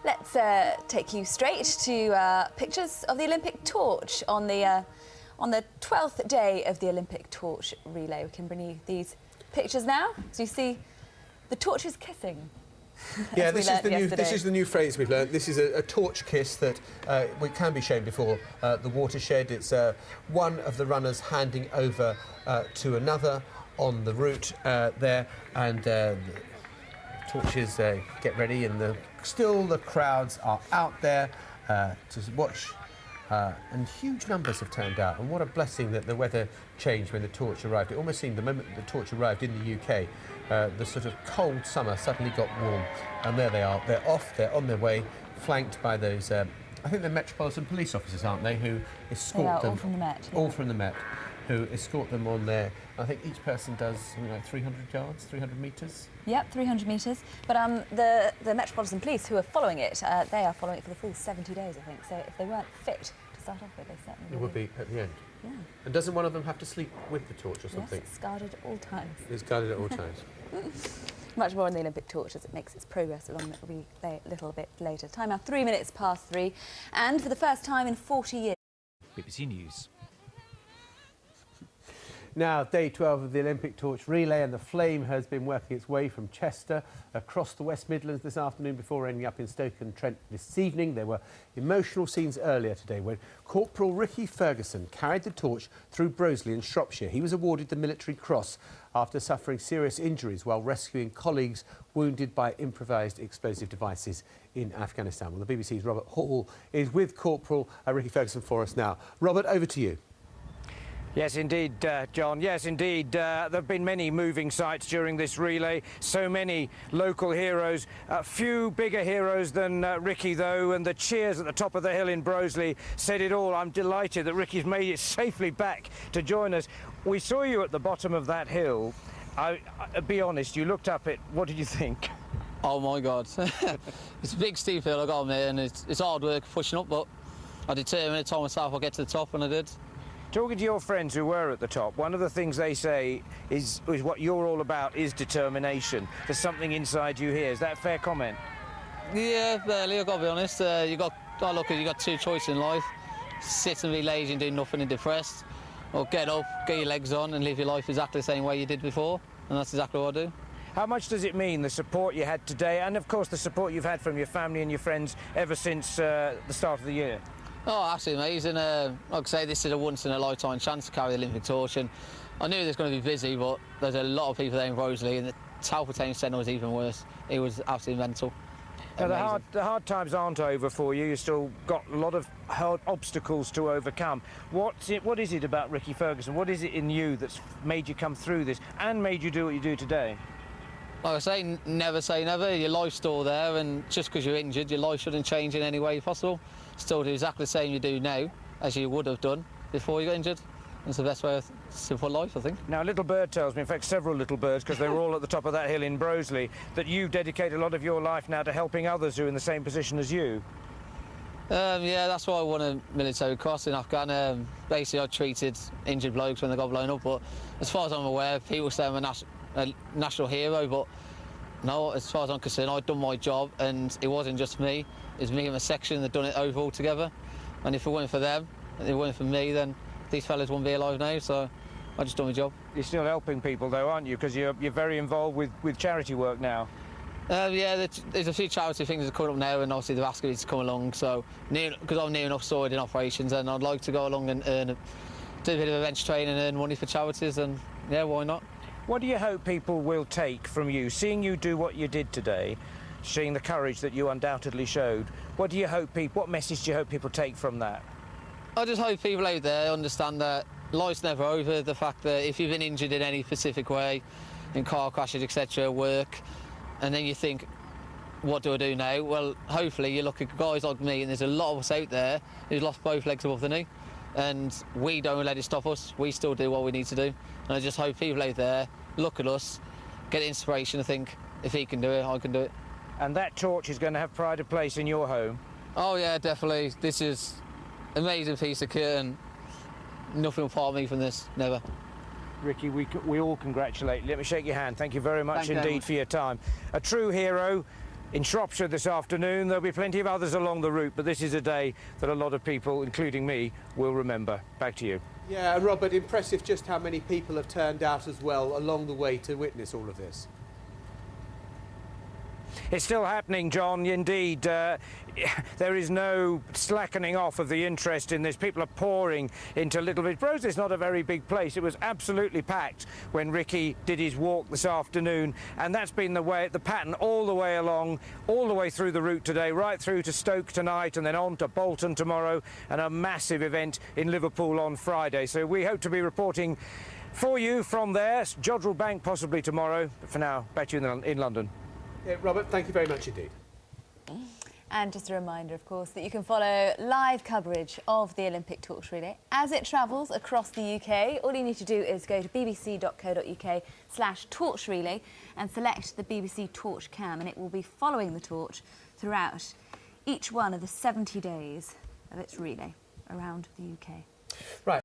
Let's take you straight to pictures of the Olympic torch on the 12th day of the Olympic torch relay. We can bring you these pictures now. So you see the torch is kissing. Yeah, this is the new phrase we've learned. This is a torch kiss that can be shown before the watershed. It's one of the runners handing over to another on the route there, and torches get ready, and still the crowds are out there to watch, and huge numbers have turned out. And what a blessing that the weather changed when the torch arrived. It almost seemed the moment that the torch arrived in the UK, the sort of cold summer suddenly got warm, and there they are. They're off, they're on their way, flanked by those, I think they're Metropolitan Police officers, aren't they, who escort them. All from the Met. Yeah. All from the Met, who escort them on there. I think each person does something like 300 yards, 300 metres. Yep, 300 metres. But the Metropolitan Police, who are following it, they are following it for the full 70 days, I think. So if they weren't fit to start off with, they certainly would be at the end. Yeah. And doesn't one of them have to sleep with the torch or something? Yes, it's guarded at all times. It's guarded at all times. Much more on the Olympic torch as it makes its progress along the relay a little bit later. Time now 3 minutes past 3, and for the first time in 40 years. BBC News. Now, day 12 of the Olympic torch relay, and the flame has been working its way from Chester across the West Midlands this afternoon before ending up in Stoke-on-Trent this evening. There were emotional scenes earlier today when Corporal Ricky Ferguson carried the torch through Broseley in Shropshire. He was awarded the Military Cross after suffering serious injuries while rescuing colleagues wounded by improvised explosive devices in Afghanistan. Well, the BBC's Robert Hall is with Corporal Ricky Ferguson for us now. Robert, over to you. Yes, indeed, John. Yes, indeed. There have been many moving sights during this relay. So many local heroes. A few bigger heroes than Ricky, though, and the cheers at the top of the hill in Broseley said it all. I'm delighted that Ricky's made it safely back to join us. We saw you at the bottom of that hill. Be honest, you looked up it. What did you think? Oh, my God. It's a big, steep hill I got on there, and it's hard work pushing up, but I determined to tell myself I'll get to the top, and I did. Talking to your friends who were at the top, one of the things they say is what you're all about is determination. There's something inside you here. Is that a fair comment? Yeah, barely, I've got to be honest. You got two choices in life. Sit and be lazy and do nothing and depressed, or get up, get your legs on and live your life exactly the same way you did before, and that's exactly what I do. How much does it mean, the support you had today, and of course the support you've had from your family and your friends ever since the start of the year? Oh, absolutely amazing. Like I say, this is a once-in-a-lifetime chance to carry the Olympic torch, and I knew it was going to be busy, but there's a lot of people there in Broseley, and the Talbot Centre was even worse. It was absolutely mental. Now, the hard times aren't over for you. You've still got a lot of hard obstacles to overcome. What is it about Ricky Ferguson? What is it in you that's made you come through this and made you do what you do today? Like I say, never say never. Your life's still there, and just because you're injured, your life shouldn't change in any way possible. Still do exactly the same you do now as you would have done before you got injured. It's the best way of simple life, I think. Now, a little bird tells me, in fact, several little birds, because they were all at the top of that hill in Broseley, that you dedicate a lot of your life now to helping others who are in the same position as you. Yeah, that's why I won a military cross in Afghan. Basically, I treated injured blokes when they got blown up, but as far as I'm aware, people say I'm a national hero, but no, as far as I'm concerned, I'd done my job, and it wasn't just me. It was me and my section that done it overall together. And if it weren't for them, and it weren't for me, then these fellas wouldn't be alive now, so I just done my job. You're still helping people, though, aren't you? Because you're very involved with charity work now. Yeah, there's a few charity things that are coming up now, and obviously they're asking me to come along, so because I'm near enough sorted in operations, and I'd like to go along and do a bit of events training and earn money for charities, and yeah, why not? What do you hope people will take from you, seeing you do what you did today, seeing the courage that you undoubtedly showed? What message do you hope people take from that? I just hope people out there understand that life's never over. The fact that if you've been injured in any specific way, in car crashes, etc., work, and then you think, what do I do now? Well, hopefully you look at guys like me, and there's a lot of us out there who's lost both legs above the knee, and we don't let it stop us. We still do what we need to do, and I just hope people out there look at us, get inspiration, and think, if he can do it, I can do it. And that torch is going to have pride of place in your home? Oh yeah, definitely. This is an amazing piece of kit, and nothing will part me from this, never. Ricky, we all congratulate you. Let me shake your hand. Thank you very much indeed for your time. A true hero, in Shropshire this afternoon. There'll be plenty of others along the route, but this is a day that a lot of people, including me, will remember. Back to you. Yeah, Robert, impressive just how many people have turned out as well along the way to witness all of this. It's still happening, John, indeed. There is no slackening off of the interest in this. People are pouring into Littlebridge. Brose is not a very big place. It was absolutely packed when Ricky did his walk this afternoon, and that's been the pattern all the way along, all the way through the route today, right through to Stoke tonight and then on to Bolton tomorrow, and a massive event in Liverpool on Friday. So we hope to be reporting for you from there. Jodrell Bank possibly tomorrow, but for now, back to you in London. Yeah, Robert, thank you very much indeed. And just a reminder, of course, that you can follow live coverage of the Olympic Torch Relay as it travels across the UK. All you need to do is go to bbc.co.uk/torch relay and select the BBC Torch Cam, and it will be following the torch throughout each one of the 70 days of its relay around the UK. Right.